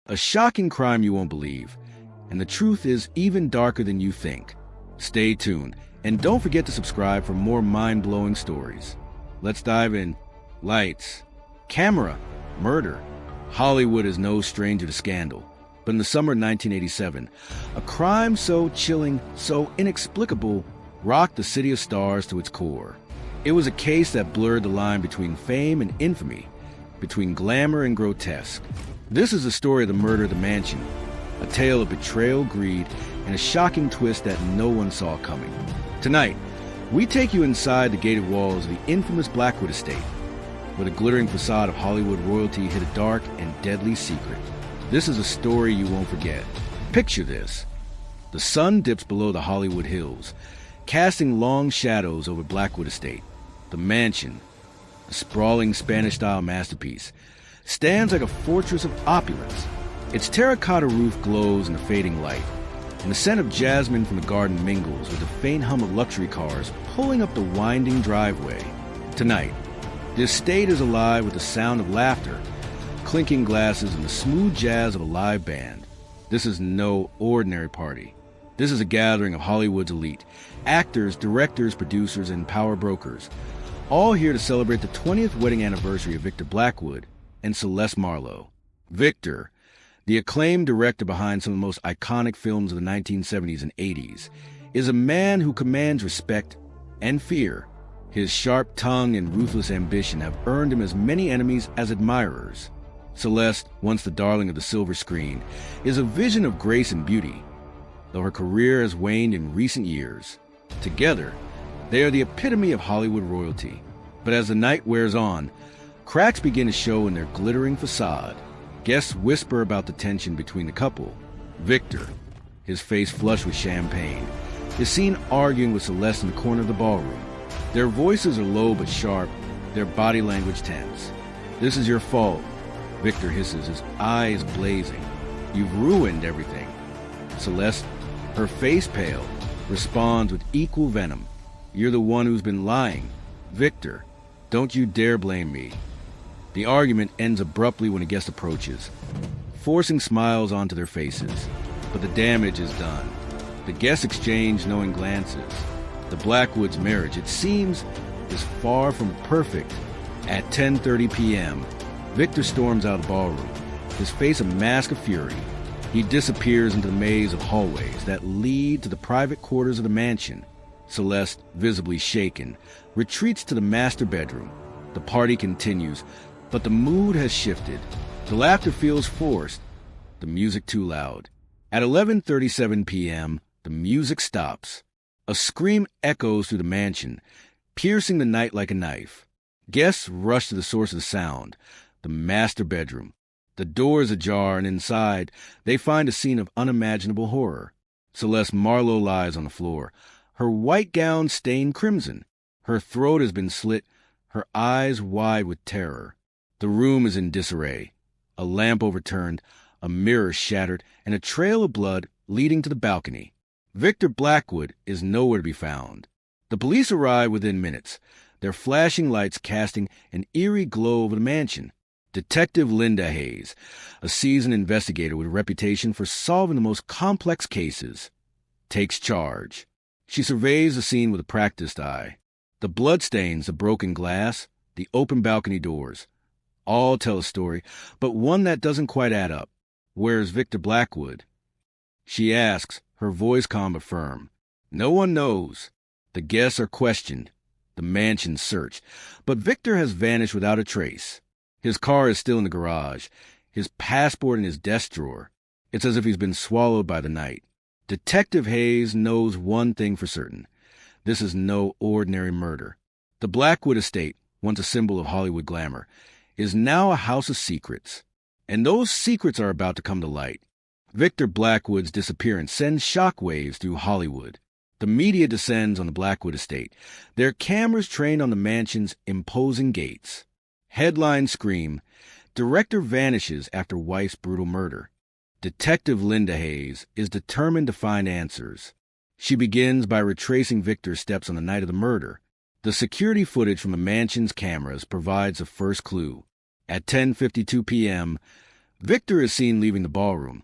A shocking crime you won't believe, and the truth is even darker than you think. Stay tuned, and don't forget to subscribe for more mind-blowing stories. Let's dive in. Lights, camera, murder. Hollywood is no stranger to scandal. But in the summer of 1987, a crime so chilling, so inexplicable, rocked the city of stars to its core. It was a case that blurred the line between fame and infamy, between glamour and grotesque. This is the story of the murder of the mansion, a tale of betrayal, greed, and a shocking twist that no one saw coming. Tonight, we take you inside the gated walls of the infamous Blackwood Estate, where the glittering facade of Hollywood royalty hid a dark and deadly secret. This is a story you won't forget. Picture this. The sun dips below the Hollywood hills, casting long shadows over Blackwood Estate. The mansion, a sprawling Spanish-style masterpiece, stands like a fortress of opulence. Its terracotta roof glows in the fading light, and the scent of jasmine from the garden mingles with the faint hum of luxury cars pulling up the winding driveway. Tonight, the estate is alive with the sound of laughter, clinking glasses, and the smooth jazz of a live band. This is no ordinary party. This is a gathering of Hollywood's elite, actors, directors, producers, and power brokers, all here to celebrate the 20th wedding anniversary of Victor Blackwood and Celeste Marlowe. Victor, the acclaimed director behind some of the most iconic films of the 1970s and 80s, is a man who commands respect and fear. His sharp tongue and ruthless ambition have earned him as many enemies as admirers. Celeste, once the darling of the silver screen, is a vision of grace and beauty, though her career has waned in recent years. Together, they are the epitome of Hollywood royalty. But as the night wears on, cracks begin to show in their glittering facade. Guests whisper about the tension between the couple. Victor, his face flushed with champagne, is seen arguing with Celeste in the corner of the ballroom. Their voices are low but sharp, their body language tense. "This is your fault," Victor hisses, his eyes blazing. "You've ruined everything." Celeste, her face pale, responds with equal venom. "You're the one who's been lying. Victor, don't you dare blame me." The argument ends abruptly when a guest approaches, forcing smiles onto their faces. But the damage is done. The guests exchange knowing glances. The Blackwoods' marriage, it seems, is far from perfect. At 10:30 p.m., Victor storms out of the ballroom, his face a mask of fury. He disappears into the maze of hallways that lead to the private quarters of the mansion. Celeste, visibly shaken, retreats to the master bedroom. The party continues, but the mood has shifted. The laughter feels forced, the music too loud. At 11:37 p.m., the music stops. A scream echoes through the mansion, piercing the night like a knife. Guests rush to the source of the sound, the master bedroom. The door is ajar, and inside, they find a scene of unimaginable horror. Celeste Marlowe lies on the floor, her white gown stained crimson. Her throat has been slit, her eyes wide with terror. The room is in disarray. A lamp overturned, a mirror shattered, and a trail of blood leading to the balcony. Victor Blackwood is nowhere to be found. The police arrive within minutes, their flashing lights casting an eerie glow over the mansion. Detective Linda Hayes, a seasoned investigator with a reputation for solving the most complex cases, takes charge. She surveys the scene with a practiced eye. The bloodstains, the broken glass, the open balcony doors, all tell a story, but one that doesn't quite add up. Where's Victor Blackwood? She asks, her voice calm but firm. No one knows. The guests are questioned, the mansion searched, but Victor has vanished without a trace. His car is still in the garage, his passport in his desk drawer. It's as if he's been swallowed by the night. Detective Hayes knows one thing for certain. This is no ordinary murder. The Blackwood Estate, once a symbol of Hollywood glamour, is now a house of secrets. And those secrets are about to come to light. Victor Blackwood's disappearance sends shockwaves through Hollywood. The media descends on the Blackwood Estate, their cameras trained on the mansion's imposing gates. Headlines scream, "Director vanishes after wife's brutal murder." Detective Linda Hayes is determined to find answers. She begins by retracing Victor's steps on the night of the murder. The security footage from the mansion's cameras provides the first clue. At 10:52 p.m., Victor is seen leaving the ballroom,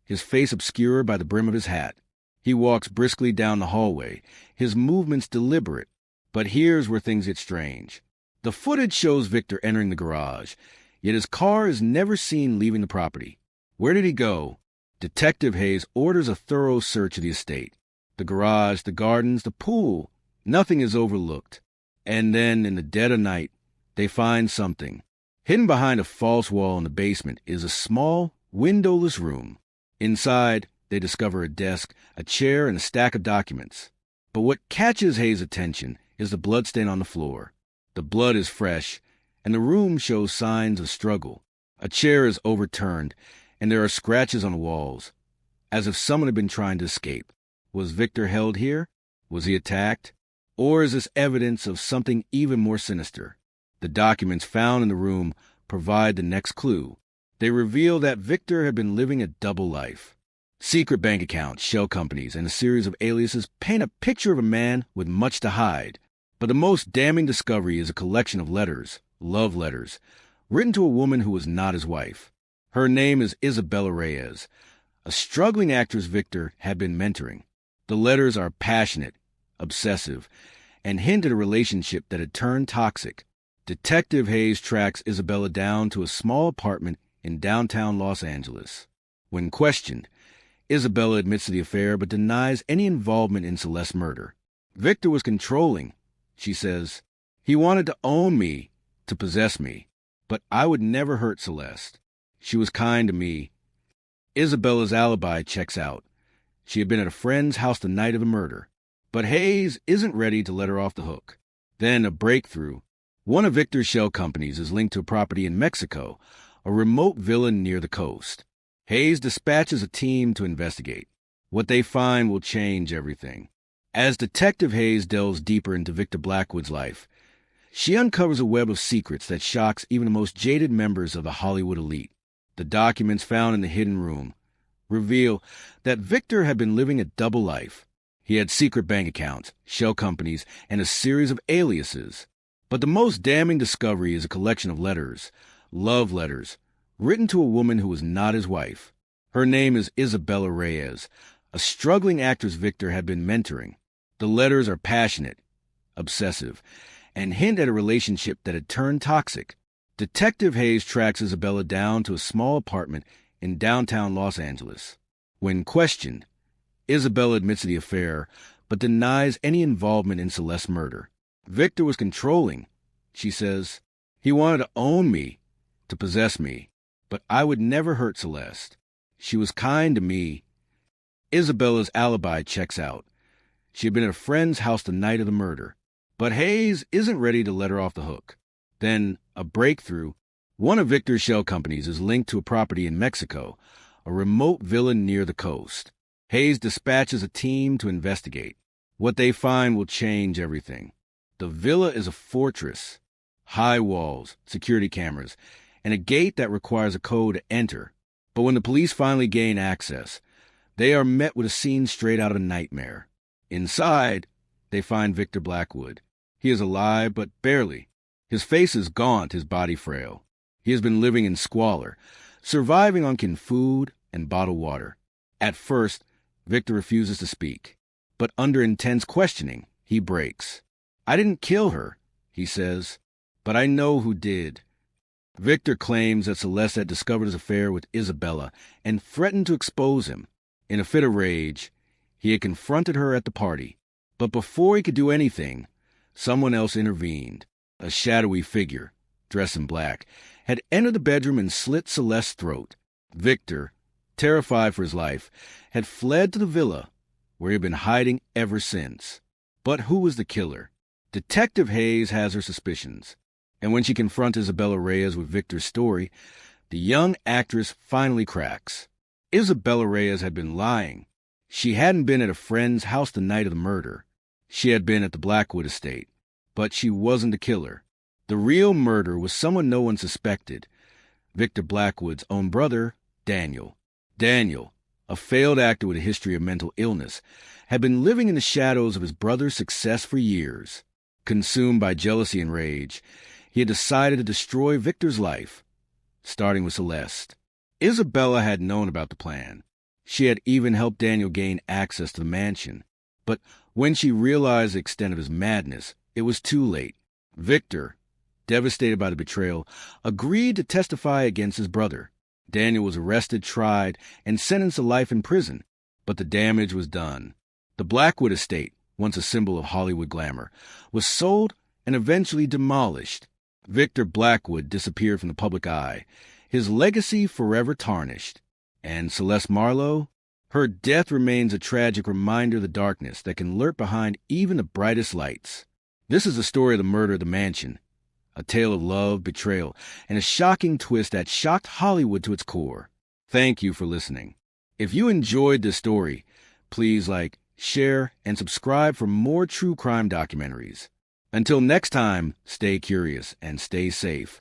his face obscured by the brim of his hat. He walks briskly down the hallway, his movements deliberate. But here's where things get strange. The footage shows Victor entering the garage, yet his car is never seen leaving the property. Where did he go? Detective Hayes orders a thorough search of the estate. The garage, the gardens, the pool, nothing is overlooked. And then, in the dead of night, they find something. Hidden behind a false wall in the basement is a small, windowless room. Inside, they discover a desk, a chair, and a stack of documents. But what catches Hayes' attention is the bloodstain on the floor. The blood is fresh, and the room shows signs of struggle. A chair is overturned, and there are scratches on the walls, as if someone had been trying to escape. Was Victor held here? Was he attacked? Or is this evidence of something even more sinister? The documents found in the room provide the next clue. They reveal that Victor had been living a double life. Secret bank accounts, shell companies, and a series of aliases paint a picture of a man with much to hide. But the most damning discovery is a collection of letters, love letters, written to a woman who was not his wife. Her name is Isabella Reyes, a struggling actress Victor had been mentoring. The letters are passionate, obsessive, and hint at a relationship that had turned toxic. Detective Hayes tracks Isabella down to a small apartment in downtown Los Angeles. When questioned, Isabella admits to the affair but denies any involvement in Celeste's murder. Victor was controlling, she says. He wanted to own me, to possess me, but I would never hurt Celeste. She was kind to me. Isabella's alibi checks out. She had been at a friend's house the night of the murder. But Hayes isn't ready to let her off the hook. Then a breakthrough. One of Victor's shell companies is linked to a property in Mexico, a remote villa near the coast. Hayes dispatches a team to investigate. What they find will change everything. As Detective Hayes delves deeper into Victor Blackwood's life, she uncovers a web of secrets that shocks even the most jaded members of the Hollywood elite. The documents found in the hidden room reveal that Victor had been living a double life. He had secret bank accounts, shell companies, and a series of aliases. But the most damning discovery is a collection of letters, love letters, written to a woman who was not his wife. Her name is Isabella Reyes, a struggling actress Victor had been mentoring. The letters are passionate, obsessive, and hint at a relationship that had turned toxic. Detective Hayes tracks Isabella down to a small apartment in downtown Los Angeles. When questioned, Isabella admits to the affair, but denies any involvement in Celeste's murder. Victor was controlling, she says. He wanted to own me, to possess me, but I would never hurt Celeste. She was kind to me. Isabella's alibi checks out. She had been at a friend's house the night of the murder. But Hayes isn't ready to let her off the hook. Then, a breakthrough. One of Victor's shell companies is linked to a property in Mexico, a remote villa near the coast. Hayes dispatches a team to investigate. What they find will change everything. The villa is a fortress. High walls, security cameras, and a gate that requires a code to enter. But when the police finally gain access, they are met with a scene straight out of a nightmare. Inside, they find Victor Blackwood. He is alive, but barely. His face is gaunt, his body frail. He has been living in squalor, surviving on canned food and bottled water. At first, Victor refuses to speak, but under intense questioning, he breaks. I didn't kill her, he says, but I know who did. Victor claims that Celeste had discovered his affair with Isabella and threatened to expose him. In a fit of rage, he had confronted her at the party. But before he could do anything, someone else intervened. A shadowy figure, dressed in black, had entered the bedroom and slit Celeste's throat. Victor, terrified for his life, had fled to the villa, where he had been hiding ever since. But who was the killer? Detective Hayes has her suspicions. And when she confronts Isabella Reyes with Victor's story, the young actress finally cracks. Isabella Reyes had been lying. She hadn't been at a friend's house the night of the murder. She had been at the Blackwood Estate. But she wasn't the killer. The real murderer was someone no one suspected. Victor Blackwood's own brother, Daniel. Daniel, a failed actor with a history of mental illness, had been living in the shadows of his brother's success for years. Consumed by jealousy and rage, he had decided to destroy Victor's life, starting with Celeste. Isabella had known about the plan. She had even helped Daniel gain access to the mansion. But when she realized the extent of his madness, it was too late. Victor, devastated by the betrayal, agreed to testify against his brother. Daniel was arrested, tried, and sentenced to life in prison. But the damage was done. The Blackwood Estate, once a symbol of Hollywood glamour, was sold and eventually demolished. Victor Blackwood disappeared from the public eye, his legacy forever tarnished. And Celeste Marlowe? Her death remains a tragic reminder of the darkness that can lurk behind even the brightest lights. This is the story of the murder of the mansion, a tale of love, betrayal, and a shocking twist that shocked Hollywood to its core. Thank you for listening. If you enjoyed this story, please like, share, and subscribe for more true crime documentaries. Until next time, stay curious and stay safe.